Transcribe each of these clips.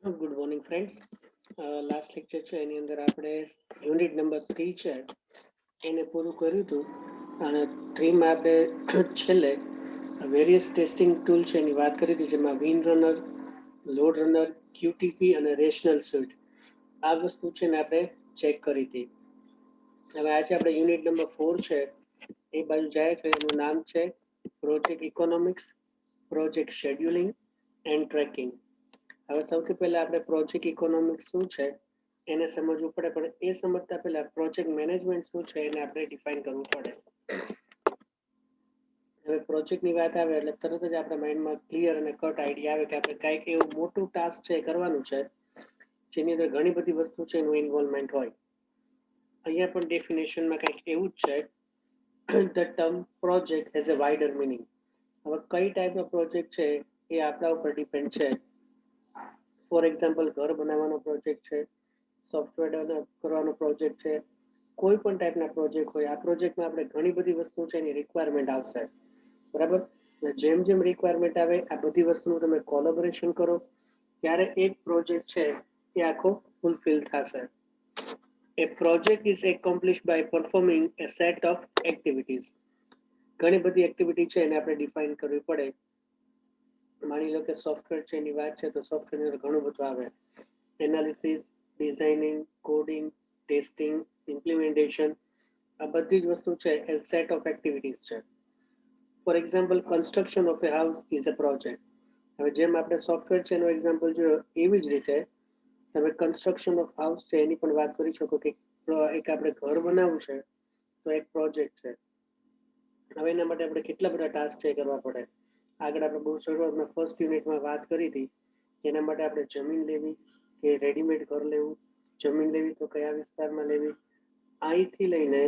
Good morning friends. Last lecture છે એની અંદર આપણે યુનિટ નંબર 3 છે એને પૂરું કર્યું હતું અને 3માં આપણે છેલ્લે વેરિયસ ટેસ્ટિંગ ટૂલ છે એની વાત કરી હતી, જેમાં win runner, load runner, QTP અને રેશનલ સ્યુટ આ વસ્તુ છે ને આપણે ચેક કરી હતી. હવે આજે આપણે યુનિટ નંબર 4 છે એ બાજુ જાય તો એનું નામ છે project economics, project scheduling and tracking. હવે સૌથી પહેલા આપણે પ્રોજેક્ટ ઇકોનોમિક્સ શું છે એને સમજવું પડે, પણ એ સમજતા પહેલા પ્રોજેક્ટ મેનેજમેન્ટ શું છે એને આપણે ડિફાઇન કરવું પડે. હવે પ્રોજેક્ટની વાત આવે એટલે તરત જ આપણા માઇન્ડમાં ક્લિયર અને કટ આઈડિયા આવે કે આપણે કાંઈક એવું મોટું ટાસ્ક છે કરવાનું છે જેની અંદર ઘણી બધી વસ્તુ છે એનું ઇન્વોલ્વમેન્ટ હોય. અહીંયા પણ ડેફિનેશનમાં કંઈક એવું જ છે, the term project has a wider meaning. હવે કઈ ટાઈપનો પ્રોજેક્ટ છે એ આપણા ઉપર ડિપેન્ડ છે. ફોર એક્ઝામ્પલ, ઘર બનાવવાનો પ્રોજેક્ટ છે, સોફ્ટવેર ડેવલપ કરવાનો પ્રોજેક્ટ છે, કોઈ પણ ટાઈપના પ્રોજેક્ટ હોય. આ પ્રોજેક્ટમાં આપણે ઘણી બધી વસ્તુ છે એની રિક્વાયરમેન્ટ આવશે, બરાબર. જેમ જેમ રિક્વાયરમેન્ટ આવે આ બધી વસ્તુનું તમે કોલેબોરેશન કરો ત્યારે એક પ્રોજેક્ટ છે એ આખો ફૂલફિલ થશે. A project is accomplished by performing a set of activities. ઘણી બધી એક્ટિવિટી છે એને આપણે ડિફાઇન કરવી પડે. માની લો કે સોફ્ટવેર છે એની વાત છે તો સોફ્ટવેરની અંદર ઘણું બધું આવે: analysis, designing, coding, testing, implementation. આ બધી જ વસ્તુ છે એ સેટ ઓફ એક્ટિવિટીઝ છે. For example, construction of A house is a project. હવે જેમ આપણે સોફ્ટવેર છે એનો એક્ઝામ્પલ જોયો એવી જ રીતે તમે કન્સ્ટ્રક્શન ઓફ હાઉસ છે એની પણ વાત કરી શકો કે એક આપણે ઘર બનાવવું છે તો એક પ્રોજેક્ટ છે. હવે એના માટે આપણે કેટલા બધા ટાસ્ક છે કરવા પડે. આગળ આપણે બહુ શરૂઆતમાં ફર્સ્ટ યુનિટમાં વાત કરી હતી કે એના માટે આપણે જમીન લેવી કે રેડીમેડ ઘર લેવું, જમીન લેવી તો કયા વિસ્તારમાં લેવી, અહીંથી લઈને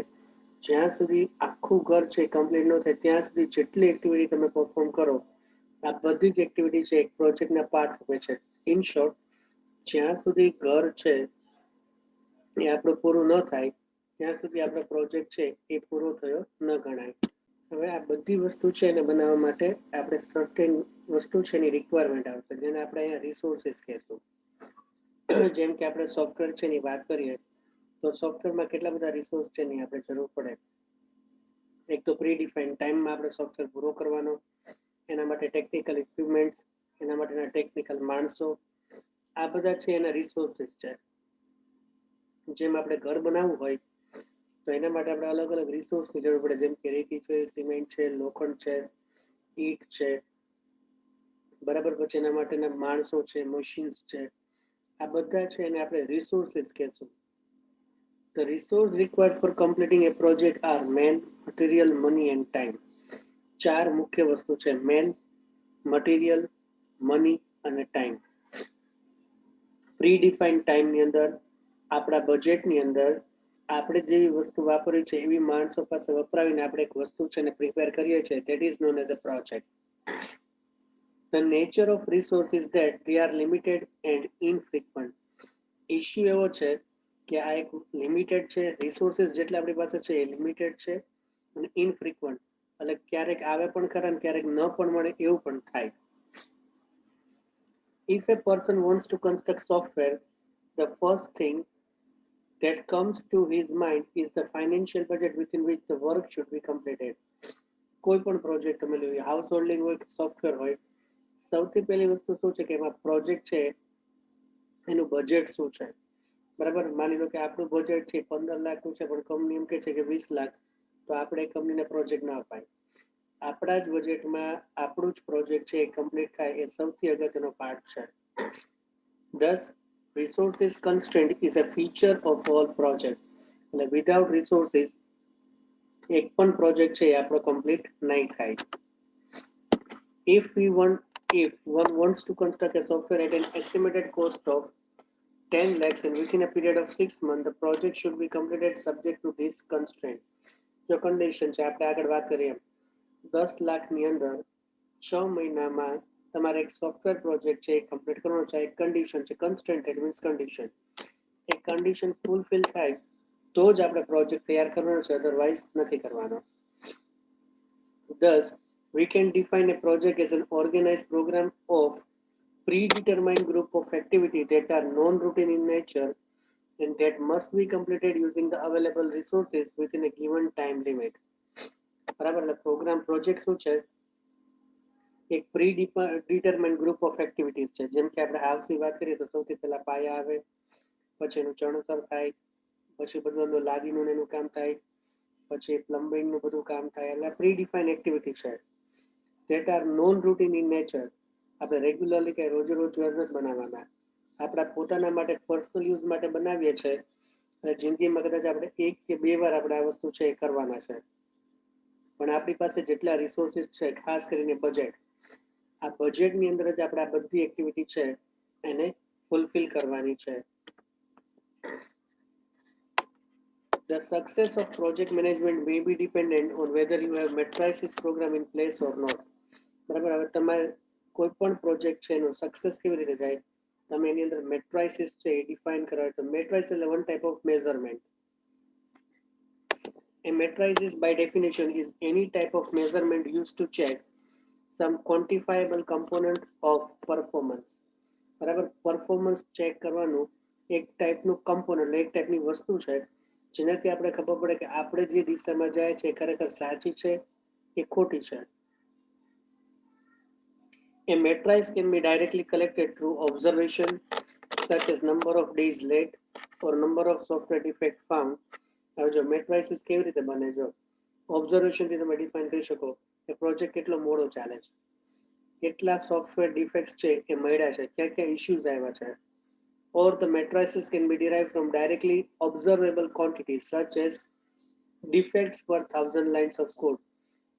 જ્યાં સુધી આખું ઘર છે કમ્પ્લીટ ન થાય ત્યાં સુધી જેટલી એક્ટિવિટી તમે પરફોર્મ કરો આ બધી જ એક્ટિવિટી છે એક પ્રોજેક્ટના પાર્ટ હોય છે. ઇન શોર્ટ, જ્યાં સુધી ઘર છે એ આપણું પૂરું ન થાય ત્યાં સુધી આપણો પ્રોજેક્ટ છે એ પૂરો થયો ન ગણાય. હવે આ બધી વસ્તુ છે એને બનાવવા માટે આપણે સર્ટેન વસ્તુ છે એની રિક્વાયરમેન્ટ આવશે, જેને આપણે અહીંયા રિસોર્સિસ કહેશું. જેમ કે આપણે સોફ્ટવેર છે એની વાત કરીએ તો સોફ્ટવેરમાં કેટલા બધા રિસોર્સ છે એની આપણે જરૂર પડે. એક તો પ્રી ડિફાઇન ટાઈમમાં આપણે સોફ્ટવેર પૂરો કરવાનો, એના માટે ટેકનિકલ ઇક્વિપમેન્ટ્સ, એના માટેના ટેકનિકલ માણસો, આ બધા છે એના રિસોર્સિસ છે. જેમ આપણે ઘર બનાવવું હોય તો એના માટે આપણે અલગ અલગ રિસોર્સની જરૂર પડે, જેમ કે રેતી છે, સિમેન્ટ છે, લોખંડ છે, ઈટ છે, બરાબર. પછી એના માટેના માણસો છે, મશીન્સ છે, આ બધા છે એને આપણે રિસોર્સિસ કહેશું. The resource required for completing a project are man, material, money and time. ચાર મુખ્ય વસ્તુ છે: મેન, મટીરિયલ, મની અને ટાઈમ. પ્રી ડિફાઇન્ડ ટાઈમની અંદર આપણા બજેટની અંદર આપણે જેવી વસ્તુ વાપરી છે એવી માણસો પાસે વપરાવીને આપણે એક વસ્તુ છે ને પ્રિપેર કરીએ છીએ, that is known as a project. The nature of resource is that they are limited and infrequent. Issue એવો છે કે આ એક લિમિટેડ છે, રિસોર્સિસ જેટલા આપણી પાસે છે એ લિમિટેડ છે અને ઇનફ્રીક્વન્ટ, એટલે ક્યારેક આવે પણ ખરા ને ક્યારેક ન પણ મળે એવું પણ થાય. If a person wants to construct software, the first thing that comes to his mind is the financial budget within which the work should be completed. કોઈ પણ પ્રોજેક્ટ તમે લો, હાઉસ હોલ્ડિંગ હોય કે સોફ્ટવેર હોય, સૌથી પહેલી વસ્તુ શું છે કે એમાં પ્રોજેક્ટ છે એનું બજેટ શું છે, બરાબર. માની લો કે આપણું બજેટ છે 15 લાખનું છે પણ કંપની એમ કહે છે કે 20 લાખ, તો આપણે કંપનીને પ્રોજેક્ટ ના અપાય. આપણા જ બજેટમાં આપણું જ પ્રોજેક્ટ છે એ કમ્પ્લીટ થાય એ સૌથી અગત્યનો પાર્ટ છે. Thus, resources constraint is a feature of all project. એટલે વિધાઉટ રિસોર્સિસ એક પણ પ્રોજેક્ટ છે એ આપણો કમ્પ્લીટ નહીં થાય. If one wants to construct a software at an estimated cost of 10 lakhs and within a period of 6 months, the project should be completed subject to this constraint. જો condition છે આપણે આગળ વાત કરીએ 10 લાખની અંદર 6 મહિનામાં તમારે એક સોફ્ટવેર પ્રોજેક્ટ છે એ કમ્પ્લીટ કરવાનો છે. એક કન્ડિશન છે, કન્સ્ટ્રેન્ટેડ મીન્સ કન્ડિશન. એક કન્ડિશન ફૂલફિલ થાય તો જ આપણે પ્રોજેક્ટ તૈયાર કરવાનો છે, અધરવાઇઝ નથી કરવાનો. Thus, we can define a project as an organized program of predetermined group of activity that are non-routine in nature and that must be completed using the available resources within a given time limit. બરાબર, એટલે programme project શું છે? એક pre determined group of activities છે. જેમ કે આપણે હાઉસની વાત કરીએ તો સૌથી પહેલા પાયા આવે, પછી એનું ચણતર થાય, પછી બધું લાદીનું એનું કામ થાય, પછી પ્લમ્બિંગનું બધું કામ થાય. એટલે પ્રી ડિફાઇન એક્ટિવિટી છે that are non routine in nature. આપણે રેગ્યુલરલી કે રોજ રોજ નથી બનાવવાના, આપણા પોતાના માટે પર્સનલ યુઝ માટે બનાવીએ છીએ અને જિંદગીમાં કદાચ આપણે 1 કે 2 વાર આપણે આ વસ્તુ છે એ કરવાના છે. પણ આપણી પાસે જેટલા રિસોર્સિસ છે, ખાસ કરીને બજેટ, આ બજેટની અંદર જ આપણે આ બધી એક્ટિવિટી છે એને ફૂલફિલ કરવાની છે. The success of project management may be dependent on whether you have matrices program in place or not. બરાબર, હવે તમારે કોઈ પણ પ્રોજેક્ટ છે એનો સક્સેસ કેવી રીતે જાય? તમે એની અંદર મેટ્રાઇસિસ છે એ ડિફાઇન કરાવે. તો મેટ્રાઇસ એટલે one type of measurement. A matrices by definition is any type of measurement used to check some quantifiable component of performance. બરાબર, પરફોર્મન્સ ચેક કરવાનું એક ટાઈપનું કમ્પોનન્ટ, એક ટાઈપની વસ્તુ છે જેનાથી આપણે ખબર પડે કે આપણે જે દિશામાં જાય છે ખરેખર સાચી છે કે ખોટી છે. A matrice can be directly collected through observation, such as number of days late or number of software defect found. હવે જો મેટ્રાઇસિસ કેવી રીતે બને? જો ઓબ્ઝર્વેશનથી તમે ડિફાઇન કરી શકો કે પ્રોજેક્ટ કેટલો મોડો ચાલે છે, કેટલા સોફ્ટવેર ડિફેક્ટ્સ છે એ મળ્યા છે, ક્યાં ક્યાં ઇશ્યુઝ આવ્યા છે. Or the matrices can be derived from directly observable quantities such as defects per 1000 lines of code.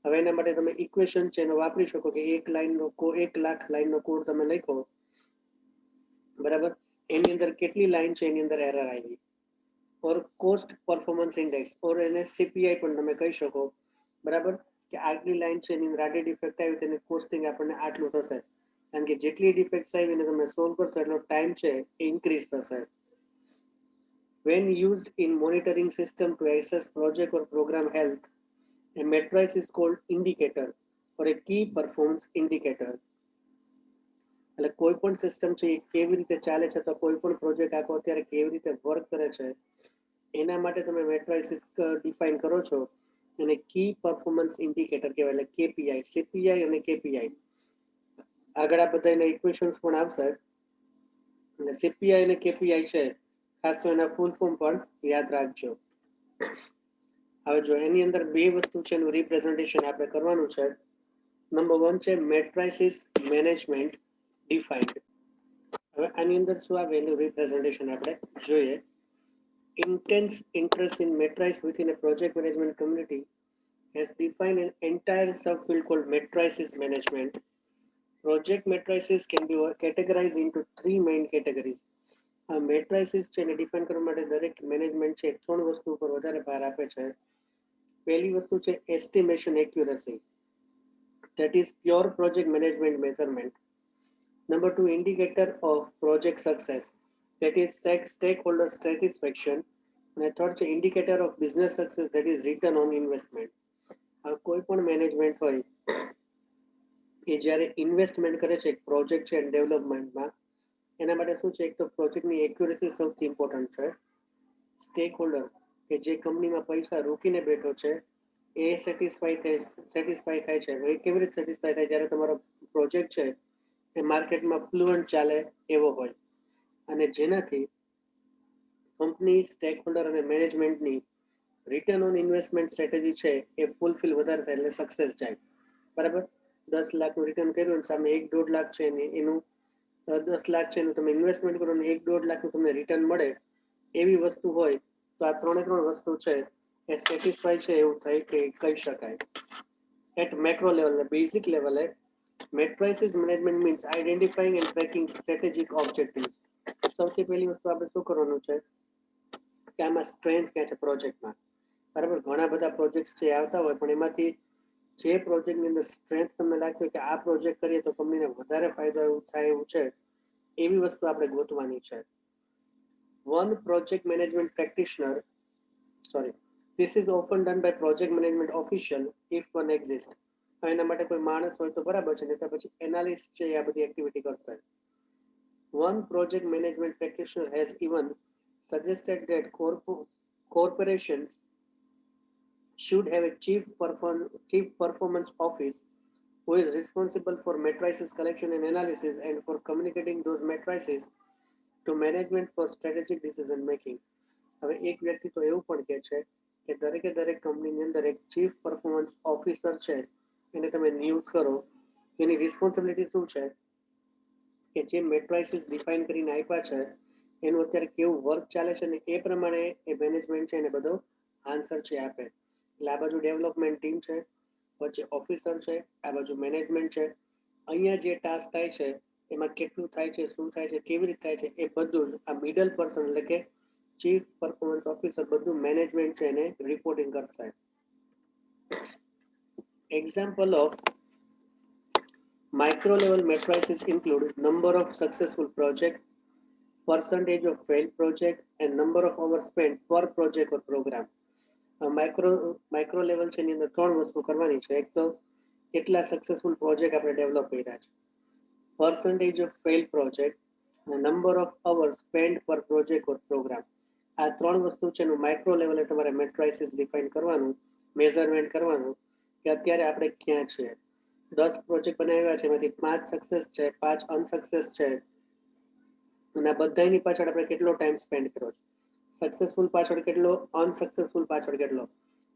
હવે એના માટે તમે ઇક્વેશન છે એનો વાપરી શકો કે 1 લાખ લાઈનનો કોડ તમે લખો, બરાબર, એની અંદર કેટલી લાઈન છે એની અંદર એરર આવી. ઓર કોસ્ટ પરફોર્મન્સ ઇન્ડેક્સ, ઓર એને સીપીઆઈ પણ તમે કહી શકો, બરાબર, કે આટલી લાઈન છે એની અંદર આટલી ડિફેક્ટ આવી તેની કોસ્ટિંગ આપણને આટલું થશે, કારણ કે જેટલી ડિફેક્ટ્સ આવી એને તમે સોલ્વ કરશો એટલો ટાઈમ છે એ ઇન્ક્રીઝ થશે. When used in monitoring system to assess project or program health, a matrice is called indicator or a key performance indicator. એટલે કોઈ પણ સિસ્ટમ છે એ કેવી રીતે ચાલે છે, તો કોઈ પણ પ્રોજેક્ટ આખો અત્યારે કેવી રીતે વર્ક કરે છે એના માટે તમે મેટ્રાઇસિસ ડિફાઇન કરો છો અને કી પરફોર્મન્સ ઇન્ડિકેટર કહેવાય, એટલે કેપીઆઈ, સીપીઆઈ અને કેપીઆઈ. આગળ આ બધા એના ઇક્વેશન્સ પણ આવશે. એટલે સીપીઆઈ અને કેપીઆઈ છે, ખાસ તો એના ફૂલ ફોર્મ પણ યાદ રાખજો. હવે જો એની અંદર બે વસ્તુ છે એનું રિપ્રેઝન્ટેશન આપણે કરવાનું છે. નંબર 1 છે મેટ્રાઇસિસ મેનેજમેન્ટ ડિફાઇન્ડ. હવે આની અંદર શું આવે એનું રિપ્રેઝન્ટેશન આપણે જોઈએ. Intense interest in matrice within a project management community has defined an entire subfield called matrices management. Project matrices can be categorized into 3 main categories. આ મેટ્રાઇસિસ છે એને ડિફાઇન કરવા માટે દરેક મેનેજમેન્ટ છે 3 વસ્તુ ઉપર વધારે ભાર આપે છે. પહેલી વસ્તુ છે estimation accuracy, that is pure project management measurement. Number 2, indicator of project success, that is stakeholder satisfaction. અને થર્ડ છે indicator of business success, that is return on investment. કોઈ પણ મેનેજમેન્ટ હોય એ જ્યારે ઇન્વેસ્ટમેન્ટ કરે છે એક પ્રોજેક્ટ છે ડેવલપમેન્ટમાં, એના માટે શું છે, એક તો પ્રોજેક્ટની એક્યુરેસી સૌથી ઇમ્પોર્ટન્ટ છે. સ્ટેક હોલ્ડર કે જે કંપનીમાં પૈસા રોકીને બેઠો છે એ સેટિસ્ફાઈ થાય છે. એ કેવી રીતે સેટિસ્ફાઈ થાય? જ્યારે તમારો પ્રોજેક્ટ છે એ માર્કેટમાં ફ્લુઅન્ટ ચાલે એવો હોય અને જેનાથી કંપની, સ્ટેક હોલ્ડર અને મેનેજમેન્ટની રિટર્ન ઓન ઇન્વેસ્ટમેન્ટ સ્ટ્રેટેજી છે એ ફૂલફિલ વધારે થાય એટલે સક્સેસ જાય. બરાબર, 10 લાખનું રિટર્ન કર્યું અને સામે 1-1.5 લાખ છે એનું 10 લાખ છે એનું તમે ઇન્વેસ્ટમેન્ટ કરો અને 1-1.5 લાખનું તમને રિટર્ન મળે, એવી વસ્તુ હોય તો આ 3 વસ્તુ છે એ સેટિસ્ફાઈ છે એવું થાય કે કહી શકાય. એટ મેક્રો લેવલ, બેઝિક લેવલે, matrices management means identifying and tracking strategic objectives. સૌથી પહેલી વસ્તુ આપણે શું કરવાનું છે કે આમાં સ્ટ્રેન્થ ક્યાં છે પ્રોજેક્ટમાં. બરાબર, ઘણા બધા પ્રોજેક્ટ છે આવતા હોય પણ એમાંથી જે પ્રોજેક્ટની અંદર સ્ટ્રેન્થ તમને લાગતું હોય કે આ પ્રોજેક્ટ કરીએ તો કંપનીને વધારે ફાયદો એવું થાય એવું છે, એવી વસ્તુ આપણે ગોતવાની છે. One project management practitioner, this is often done by project management official if one exists. એના માટે કોઈ માણસ હોય તો બરાબર છે, નહીં તો પછી એનાલિસ્ટ છે આ બધી એક્ટિવિટી કરશે. One project management practitioner has even suggested that corporations should have a chief performance office who is responsible for matrices collection and analysis and for communicating those matrices to management for strategic decision making. હવે એક વ્યક્તિ તો એવું પણ કહે છે કે દરેકે દરેક કંપનીની અંદર એક ચીફ પરફોર્મન્સ ઓફિસર છે એને તમે નિયુક્ત કરો, એની રિસ્પોન્સિબિલિટી શું છે કે જે મેટ્રાઇસિસ ડિફાઇન કરીને આપ્યા છે એનું અત્યારે કેવું વર્ક ચાલે છે અને એ પ્રમાણે એ મેનેજમેન્ટ છે એને બધો આન્સર છે આપે. એટલે આ બાજુ ડેવલપમેન્ટ ટીમ છે, વચ્ચે ઓફિસર છે, આ બાજુ મેનેજમેન્ટ છે. અહીંયા જે ટાસ્ક થાય છે એમાં કેટલું થાય છે, શું થાય છે, કેવી રીતે થાય છે, એ બધું જ આ મિડલ પર્સન એટલે કે ચીફ પરફોર્મન્સ ઓફિસર બધું મેનેજમેન્ટ છે એને રિપોર્ટિંગ કરશે. Example of micro level matrices include number of successful project, percentage of failed project, and number of hours spent per project or program. Micro level છે એની અંદર ત્રણ વસ્તુ કરવાની છે. એક તો કેટલા સક્સેસફુલ પ્રોજેક્ટ આપણે ડેવલપ કર્યા છે, પર્સન્ટેજ ઓફ ફેલ પ્રોજેક્ટ અને નંબર ઓફ અવર્સ સ્પેન્ડ પર પ્રોજેક્ટ ઓર પ્રોગ્રામ. આ ત્રણ વસ્તુ છે એનું માઇક્રો લેવલે તમારે મેટ્રાઇસિસ ડિફાઇન કરવાનું, મેઝરમેન્ટ કરવાનું કે અત્યારે આપણે ક્યાં છીએ. 10 પ્રોજેક્ટ બનાવ્યા છે એમાંથી 5 સક્સેસ છે, 5 અનસક્સેસ છે અને આ બધાની પાછળ આપણે કેટલો ટાઈમ સ્પેન્ડ કર્યો છે, સક્સેસફુલ પાછળ કેટલો, અનસક્સેસફુલ પાછળ કેટલો,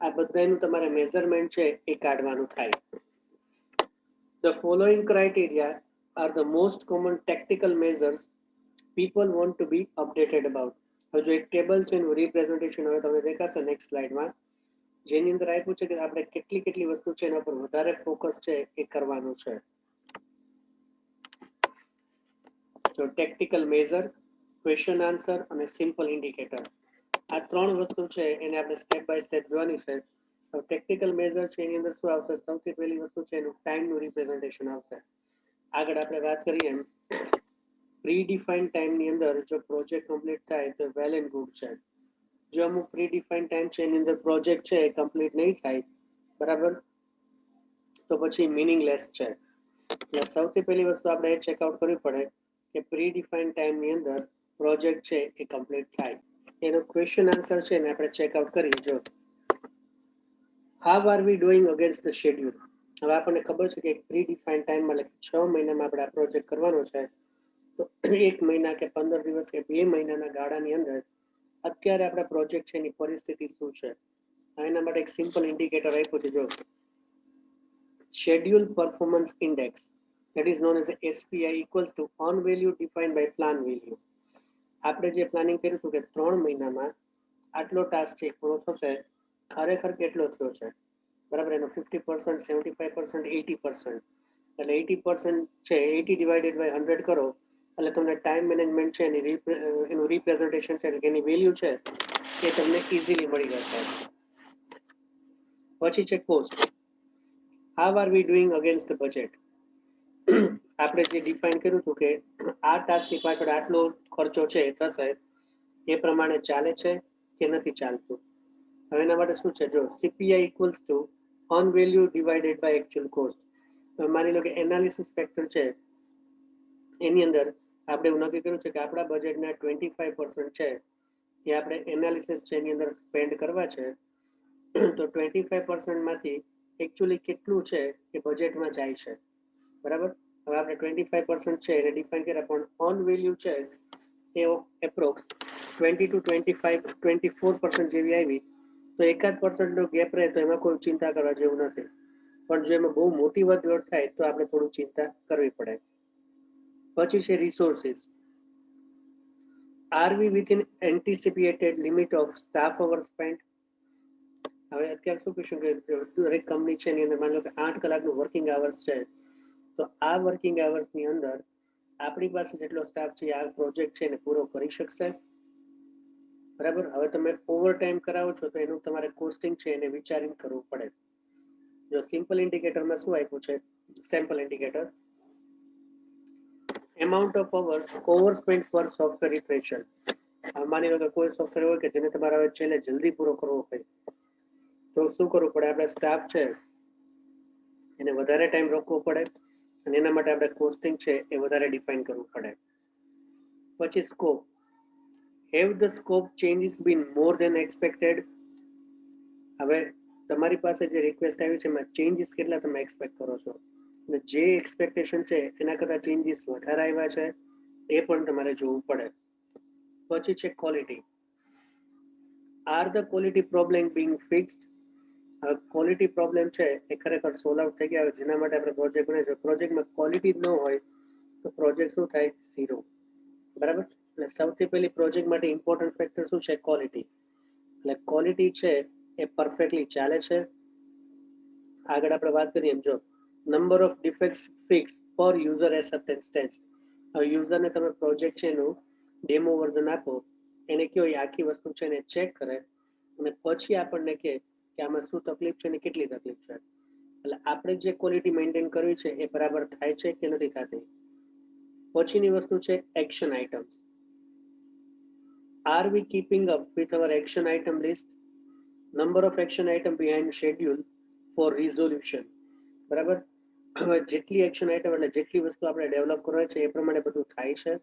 આ બધાનું તમારે મેઝરમેન્ટ છે એ કાઢવાનું થાય. The following criteria are the most common tactical measures people want to be updated about. હવે જો એક ટેબલ છે એનું રિપ્રેઝન્ટેશન હવે તમને દેખાશે નેક્સ્ટ સ્લાઇડમાં, જેની અંદર આપ્યું છે કે આપણે કેટલી કેટલી વસ્તુ છે એના પર વધારે ફોકસ છે એ કરવાનું છે. તો ટેક્ટિકલ મેઝર, ક્વેશ્ચન આન્સર અને સિમ્પલ ઇન્ડિકેટર, આ ત્રણ વસ્તુ છે એને આપણે સ્ટેપ બાય સ્ટેપ જોવાની છે. ટેક્ટિકલ મેઝર છે એની અંદર શું આવશે, સૌથી પહેલી વસ્તુ છે એનું ટાઈમનું રિપ્રેઝન્ટેશન આવશે. આગળ આપણે વાત કરીએ એમ પ્રીડિફાઇન્ડ ટાઈમની અંદર જો પ્રોજેક્ટ કમ્પ્લીટ થાય તો વેલ એન્ડ ગુડ છે. જો અમુક પ્રીડિફાઇન્ડ ટાઈમ છે એની અંદર પ્રોજેક્ટ છે એ કમ્પ્લીટ નહીં થાય, બરાબર, તો પછી મિનિંગલેસ છે. એટલે સૌથી પહેલી વસ્તુ આપણે એ ચેકઆઉટ કરવી પડે કે પ્રીડિફાઇન્ડ ટાઈમની અંદર પ્રોજેક્ટ છે એ કમ્પ્લીટ થાય. એનો ક્વેશ્ચન આન્સર છે ને આપણે ચેકઆઉટ કરી. જો how are we doing against the schedule. હવે આપણને ખબર છે કે એક પ્રીડિફાઇન્ડ ટાઈમમાં એટલે 6 મહિનામાં આપણે આ પ્રોજેક્ટ કરવાનો છે, તો 1 મહિના કે 15 દિવસ કે 2 મહિનાના ગાળાની અંદર અત્યારે આપણા પ્રોજેક્ટ છે એની પરિસ્થિતિ શું છે. એના માટે એક સિમ્પલ ઇન્ડિકેટર આપ્યું છે. જો schedule performance index, that is known as SPI, equals to on value defined by plan value. આપણે જે પ્લાનિંગ કર્યું હતું કે 3 મહિનામાં આટલો ટાસ્ક છે પૂરો થશે, ખરેખર કેટલો થયો છે, બરાબર, એનો 50%, 75%, 80%, એટલે 80% છે 80 ડિવાઇડેડ બાય 100 કરો એટલે તમને ટાઈમ મેનેજમેન્ટ છે એનું રિપ્રેઝન્ટેશન છે એટલે એની વેલ્યુ છે એ તમને ઇઝીલી મળી જશે. પછી છે cost. How are we doing against the budget. આપણે જે ડિફાઇન કર્યું હતું કે આ ટાસ્કની પાછળ આટલો ખર્ચો છે થશે, એ પ્રમાણે ચાલે છે કે નથી ચાલતું. હવે એના માટે શું છે, જો સીપીઆઈ ઇક્વલ્સ ટુ ઓન value divided by actual cost. માની લો કે એનાલિસિસ ફેક્ટર છે એની અંદર આપણે એવું નક્કી કર્યું છે કે આપણા બજેટના 25% છે એ આપણે એનાલિસિસ છે એની અંદર સ્પેન્ડ કરવા છે, તો 25% માંથી એકચ્યુઅલી કેટલું છે એ બજેટમાં જાય છે, બરાબર. હવે આપણે 25% છે એને ડિફાઇન કર્યા, પણ ઓન વેલ્યુ છે એ એપ્રોક્સ 20 to 24% જેવી આવી, તો એકાદ %નો ગેપ રહે તો એમાં કોઈ ચિંતા કરવા જેવું નથી. પણ જો એમાં બહુ મોટી વધઘટ થાય તો આપણે થોડું ચિંતા કરવી પડે. પછી છે resources. Are we within anticipated limit of staff hour spend. હવે અત્યારે શું કહીશું કે દરેક કંપની છે એની અંદર માની લો કે 8 કલાકનું વર્કિંગ આવર્સ છે, તો આ વર્કિંગ આવર્સની અંદર આપણી પાસે જેટલો સ્ટાફ છે આ પ્રોજેક્ટ છે એને પૂરો કરી શકશે, બરાબર. હવે તમે ઓવર ટાઈમ કરાવો છો તો એનું તમારે કોસ્ટિંગ છે એને વિચારીને કરવું પડે. જો સિમ્પલ ઇન્ડિકેટરમાં શું આપ્યું છે, sample indicator, amount of hours overspent per software iteration. માની લો કે કોઈ સોફ્ટવેર હોય કે જેને તમારે હવે છેલ્લે જલ્દી પૂરો કરવો હોય તો શું કરવું પડે, આપણે સ્ટાફ છે એને વધારે ટાઈમ રોકવો પડે અને એના માટે આપણે કોસ્ટિંગ છે એ વધારે ડિફાઇન કરવું પડે. પછી scope. Have the scope changes been more than expected. હવે તમારી પાસે જે રિક્વેસ્ટ આવી છે એમાં ચેન્જીસ કેટલા તમે એક્સપેક્ટ કરો છો, અને જે એક્સપેક્ટેશન છે એના કરતાં ચેન્જીસ વધારે આવ્યા છે એ પણ તમારે જોવું પડે. પછી છે quality. Are the quality problem Bing fixed. હવે ક્વોલિટી પ્રોબ્લેમ છે એ ખરેખર સોલ્વ આઉટ થઈ ગયા, જેના માટે આપણે પ્રોજેક્ટ બનાવીએ છીએ. પ્રોજેક્ટમાં ક્વોલિટી જ ન હોય તો પ્રોજેક્ટ શું થાય? ઝીરો. બરાબર. એટલે સૌથી પહેલી પ્રોજેક્ટ માટે ઇમ્પોર્ટન્ટ ફેક્ટર શું છે? ક્વોલિટી. એટલે ક્વોલિટી છે એ પરફેક્ટલી ચાલે છે. આગળ આપણે વાત કરીએ એમ જો number of defects fix for user acceptance test. હવે યુઝરને તમે પ્રોજેક્ટ છે એનું ડેમો વર્ઝન આપો, એને કયો એ આખી વસ્તુ છે એને ચેક કરે અને પછી આપણને કહે કે આમાં શું તકલીફ છે અને કેટલી તકલીફ છે. એટલે આપણે જે ક્વોલિટી મેન્ટેન કરવી છે એ બરાબર થાય છે કે નથી થતી. પછીની વસ્તુ છે action items. Are we keeping up with our action item list? Number of action item behind schedule for resolution. બરાબર. હવે જેટલી એક્શન આઇટમ એટલે જેટલી વસ્તુ આપણે ડેવલપ કરવા છે એ પ્રમાણે બધું થાય છે.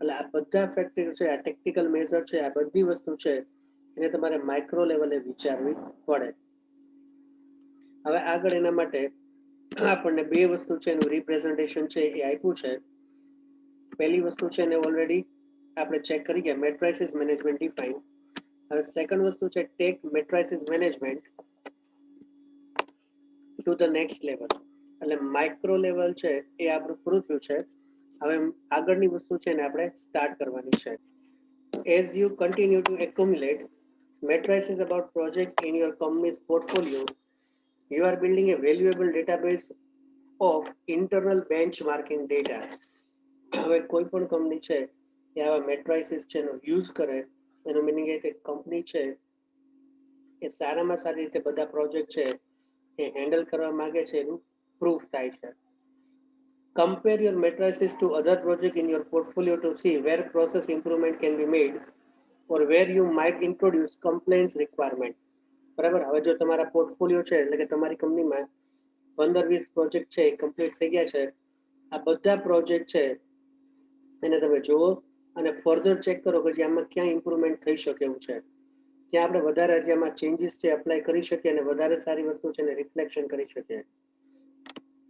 એટલે આ બધા ફેક્ટર છે, આ ટેક્ટિકલ મેઝર છે, આ બધી વસ્તુ છે એને તમારે માઇક્રો લેવલે વિચારવી પડે. હવે આગળ એના માટે આપણને બે વસ્તુ છે એનું રિપ્રેઝન્ટેશન છે એ આપ્યું છે. પહેલી વસ્તુ છે એને ઓલરેડી આપણે ચેક કરી ગયા, મેટ્રાઇસિસ મેનેજમેન્ટ ડિફાઇન. હવે સેકન્ડ વસ્તુ છે take matrices management to the next level. એટલે માઇક્રો લેવલ છે એ આપણું પૂરું થયું છે. હવે આગળની વસ્તુ છે ને આપણે સ્ટાર્ટ કરવાની છે. As you continue to accumulate matrices about project in your company's portfolio, you are building a valuable database of internal benchmarking data. હવે કોઈ પણ કંપની છે એ આવા મેટ્રાઇસિસ છે એનો યુઝ કરે, એનું મિનિંગ એ કે કંપની છે એ સારામાં સારી રીતે બધા પ્રોજેક્ટ છે એ હેન્ડલ કરવા માંગે છે એનું પ્રૂફ થાય છે. Compare your matrices to other projects in your portfolio to see where process improvement can be made or where you might introduce complaints requirement. બરાબર. હવે જો તમારા પોર્ટફોલિયો છે એટલે કે તમારી કંપનીમાં 15-20 પ્રોજેક્ટ છે એ કમ્પ્લીટ થઈ ગયા છે, આ બધા પ્રોજેક્ટ છે એને તમે જુઓ અને ફર્ધર ચેક કરો કે જે આમાં ક્યાં ઇમ્પ્રુવમેન્ટ થઈ શકે એવું છે, ત્યાં આપણે વધારે જે આમાં ચેન્જીસ છે એપ્લાય કરી શકીએ અને વધારે સારી વસ્તુ છે એને રિફ્લેક્શન કરી શકીએ.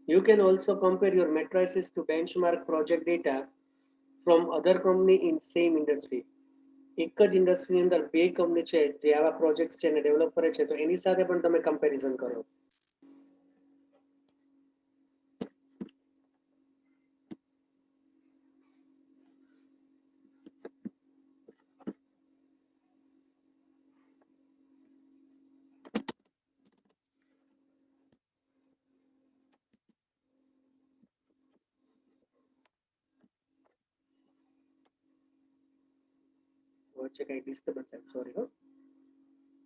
You can also compare your matrices to benchmark project data from other company in same industry. એક જ ઇન્ડસ્ટ્રીની અંદર બે કંપની છે જે આવા પ્રોજેક્ટ છે એને ડેવલપ કરે છે તો એની સાથે પણ તમે કમ્પેરિઝન કરો. વચ્ચે કઈ ડિસ્ટર્બન્સ આવે, sorry.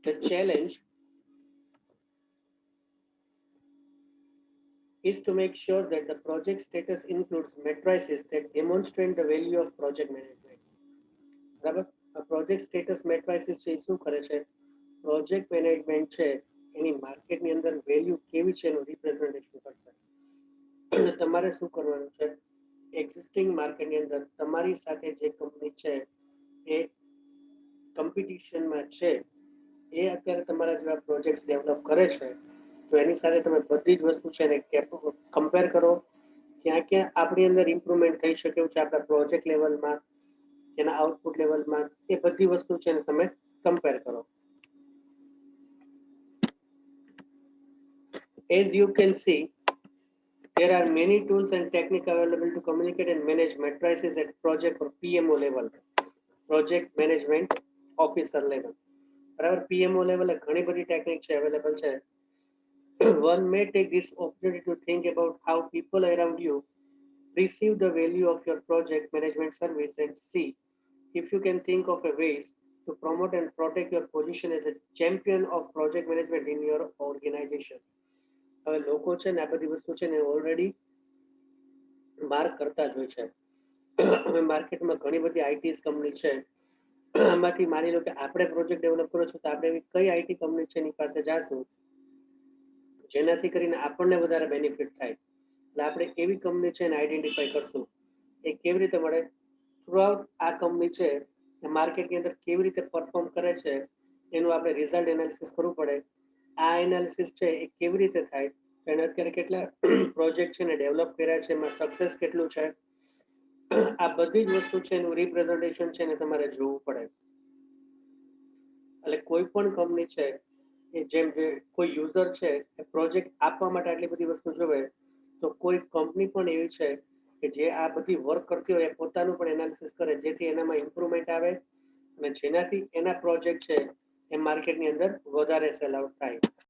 The challenge is to make sure that the project status includes matrices that demonstrate the value of project management. બરાબર. આ પ્રોજેક્ટ સ્ટેટસ મેટ્રાઇસિસ છે એ શું કરે છે? પ્રોજેક્ટ મેનેજમેન્ટ છે એની માર્કેટની અંદર વેલ્યુ કેવી છે એનું રિપ્રેઝન્ટેશન કરશે. અને તમારે શું કરવાનું છે? એક્ઝિસ્ટિંગ માર્કેટની અંદર તમારી સાથે જે કંપની છે એ કોમ્પિટિશનમાં છે એ અત્યારે તમારા જેવા પ્રોજેક્ટ્સ ડેવલપ કરે છે તો એની સાથે તમે બધી જ વસ્તુ છે એને કમ્પેર કરો. ક્યાં ક્યાં આપણી અંદર ઇમ્પ્રુવમેન્ટ થઈ શકે છે આપણા પ્રોજેક્ટ લેવલમાં, એના આઉટપુટ લેવલમાં, એ બધી વસ્તુ છે એને તમે કમ્પેર કરો. As you can see, there are many tools and techniques available to communicate and manage matrices at project or PMO level, project management officer level. બરાબર. PMO લેવલે ઘણી બધી ટેકનિક છે અવેલેબલ છે. One may take this opportunity to think about how people around you receive the value of your project management service and see if you can think of a ways to promote and protect your position as a champion of project management in your organization. હવે લોકો છે ને આ બધી વસ્તુ છે ને already બહાર કરતા જ હોય છે. હવે માર્કેટમાં ઘણી બધી આઈટી કંપની છે, આમાંથી માની લો કે આપણે પ્રોજેક્ટ ડેવલપ કરો છો તો આપણે એવી કઈ આઈટી કંપની છે એની પાસે જાશું જેનાથી કરીને આપણને વધારે બેનિફિટ થાય. એટલે આપણે એવી કંપની છે એને આઈડેન્ટિફાઈ કરશું. એ કેવી રીતે મળે? થ્રુઆઉટ આ કંપની છે એ માર્કેટની અંદર કેવી રીતે પરફોર્મ કરે છે એનું આપણે રિઝલ્ટ એનાલિસિસ કરવું પડે. આ એનાલિસિસ છે એ કેવી રીતે થાય, એને અત્યારે કેટલા પ્રોજેક્ટ છે ને ડેવલપ કર્યા છે, એમાં સક્સેસ કેટલું છે, આ બધી જ વસ્તુ છે એનું રિપ્રેઝન્ટેશન છે ને તમારે જોવું પડે. એટલે કોઈ પણ કંપની છે એ જેમ જે કોઈ યુઝર છે એ પ્રોજેક્ટ આપવા માટે આટલી બધી વસ્તુ જોવે, તો કોઈ કંપની પણ એવી છે કે જે આ બધી વર્ક કરતી હોય એ પોતાનું પણ એનાલિસિસ કરે, જેથી એનામાં ઇમ્પ્રુવમેન્ટ આવે અને જેનાથી એના પ્રોજેક્ટ છે એ માર્કેટની અંદર વધારે સેલ આઉટ થાય.